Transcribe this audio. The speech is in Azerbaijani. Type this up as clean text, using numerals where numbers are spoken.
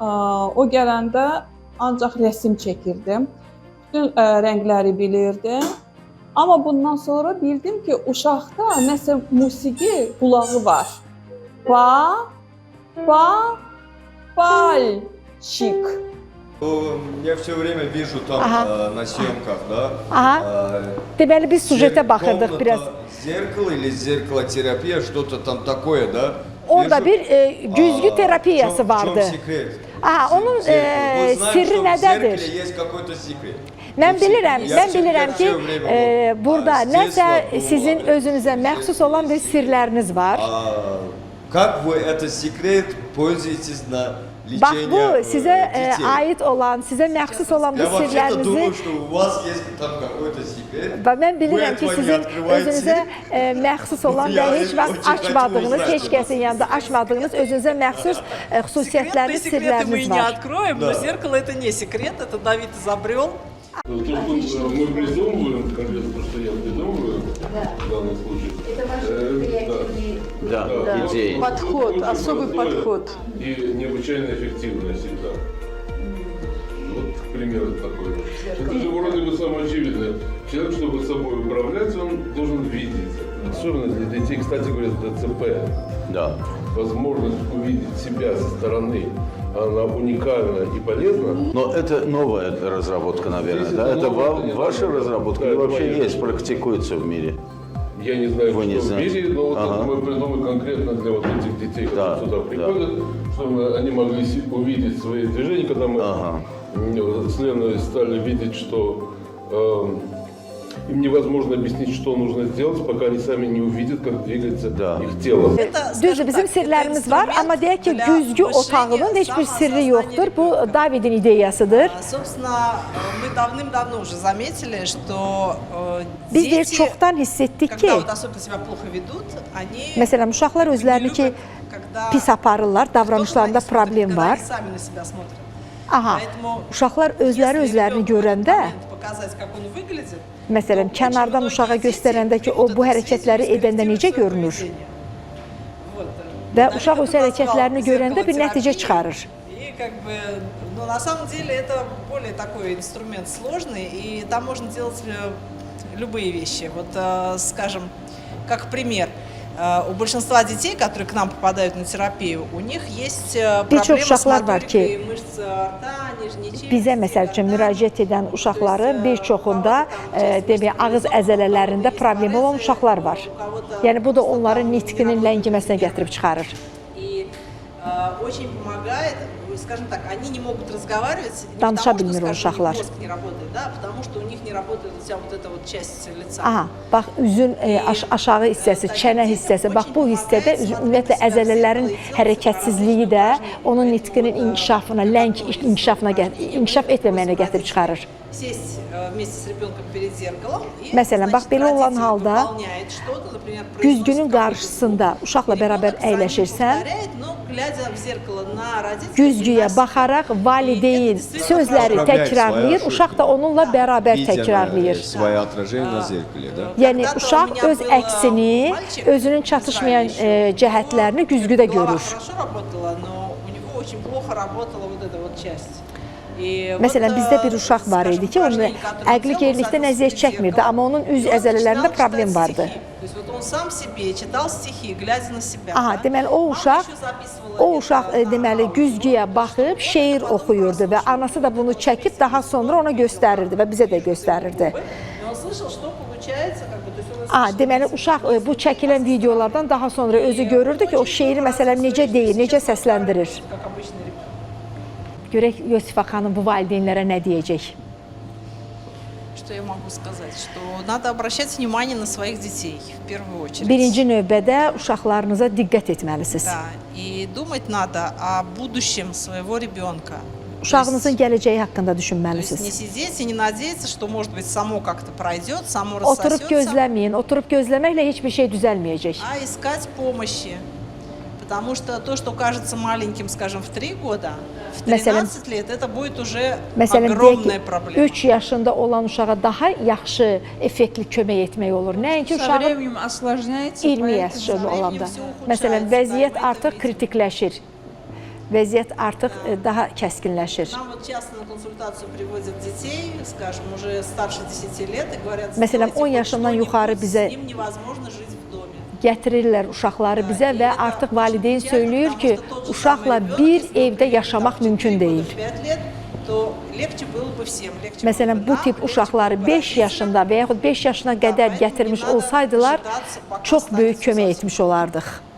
O gələndə ancaq rəsm çəkirdim. Bütün rəngləri bilirdim. Amma bundan sonra bildim ki, uşaqda nəsə musiqi qulağı var. Бальчик. Я все время вижу там на съемках, да? Deməli biz sujetə baxırdıq biraz. Зеркало или зеркалотерапия, что-то там такое, да? Orada bir güzgü terapiyası vardı. Onun sirri nədədir? Mən bilirəm ki, burada nəsə sizin özünüzə məxsus olan bir sirləriniz var. Как вы этот секрет пользуетесь на Bax лечение bu sizə детей? aid olan, sizə məxsus olan bu Я вообще-то думаю, sirlərinizi что у вас есть там какой-то секрет. mən bilirəm ki, Вы этого не sizin открываете. özünüzə məxsus olan və heç vaxt açmadığınız, heç kəsin yanında açmadığınız özünüzə məxsus xüsusiyyətləriniz, Секреты мы sirləriniz не var. откроем, но зеркало это не секрет, это Давид изобрел. То, что мы придумываем, конкретно то, что я придумываю в данном случае. Это ваши креативные идеи. Подход, особый подход. И необычайно эффективно всегда. Вот, к примеру, такой. Это же вроде бы самое очевидное. Человек, чтобы собой управлять, он должен видеть. Особенно для детей, кстати говоря, ДЦП. Да. Возможность увидеть себя со стороны, она уникальна и полезна. Но это новая разработка, наверное, Здесь да? это Это новая ваша разработка Да, или это вообще моя. есть, практикуется в мире? Я не знаю, Вы что не в знаете. мире, но вот Ага. это мы придумали конкретно для вот этих детей, которые Да, сюда да. приходят, чтобы они могли увидеть свои движения, когда мы с Леной стали видеть, что им невозможно объяснить, что нужно сделать, пока они сами не увидят, как двигается их тело. Düzdür, bizim sirlərimiz var, amma deyək ki, güzgü otağının heç bir sirri yoxdur. Bu Davidin ideyasıdır. Собственно, мы давным-давно уже заметили, что Biz deyir, дети, çoxdan hiss etdik ki, когда вот особенно себя плохо ведут, они məsələn, uşaqlar özlərini ki, pis aparırlar, davranışlarında problem var. сами на себя смотрят. Aha, uşaqlar özlərini görəndə, Показать, как он выглядит, məsələn, kənardan uşağa göstərəndə ki, o bu hərəkətləri edəndə necə görünür və uşaq öz hərəkətlərini görəndə bir nəticə çıxarır. И как бы, но на самом деле это более такой инструмент сложный, и там можно делать любые вещи. Вот, скажем, как пример, у большинства детей, которые к нам попадают на терапию, у них есть проблемы с моторикой мышц рта, нижней челюсти. Bizə məsəl üçün müraciət edən uşaqların bir çoxunda demək, ağız əzələlərində problemi olan uşaqlar var. Yəni bu da onların nitqinin ləngiməsinə gətirib çıxarır. И очень помогает, скажем так, они не могут разговаривать не Danışa потому, что, bilmir o скажем, uşaqlar. мозг не работает, да, потому что у них не работает вся вот эта вот часть лица. Aha, bax üzün aşağı hissəsi, çənə hissəsi, bax bu hissədə ümumiyyətlə əzələlərin hərəkətsizliyi də onun nitqinin inkişafına, ləng inkişaf etməməyinə gətirib çıxarır. Сесть вместе с ребенком перед зеркалом и, Məsələn, bax belə olan halda выполняет что-то, например, güzgünün qarşısında uşaqla bərabər əyləşirsən, güzgüyə baxaraq valideyn sözləri təkrarlayır, uşaq da onunla bərabər təkrarlayır. Свое отражение на зеркале, да? Yəni uşaq öz əksini, özünün çatışmayan cəhətlərini güzgüdə görür. Məsələn, bizdə bir uşaq var idi ki, onun əqli gerilikdən əziyyət çəkmirdi, amma onun üz əzələlərində problem vardı. Aha, deməli o uşaq deməli güzgüyə baxıb şeir oxuyurdu və anası da bunu çəkib daha sonra ona göstərirdi və bizə də göstərirdi. Deməli uşaq bu çəkilən videolardan daha sonra özü görürdü ki, o şeiri məsələn necə deyir, necə səsləndirir. Görək Yosifa xanım bu valideynlərə nə deyəcək? Что я могу сказать? Что надо обращать внимание на своих детей в первую очередь. Birinci növbədə uşaqlarınıza diqqət etməlisiniz. Да, и думать надо о будущем своего ребенка. Uşağınızın gələcəyi haqqında То есть düşünməlisiniz. не сидеть и не надеяться, что, может быть, само как-то пройдет, само Oturub рассосется, gözləməyin, oturub gözləməklə heç bir şey düzəlməyəcək. а искать помощи. Потому что то, что кажется маленьким, скажем, в 3 года, в 13 лет это будет уже огромная проблема. 3 yaşında olan uşağa daha yaxşı, effektli kömək etmək olur. Nəinki uşağın 20 yaşında olanda. Məsələn, vəziyyət artıq kritikləşir. vəziyyət artıq daha kəskinləşir. Нам вот часто на консультацию приводят детей, скажем, уже старше 10 лет, и говорят, Məsələn, 10 yaşından yuxarı bizə с ним невозможно жить в доме. gətirirlər uşaqları bizə və artıq valideyn söyləyir ki, uşaqla bir evdə yaşamaq mümkün deyil. Məsələn, bu tip uşaqları 5 yaşında və yaxud 5 yaşına qədər gətirmiş olsaydılar, çox böyük kömək etmiş olardıq.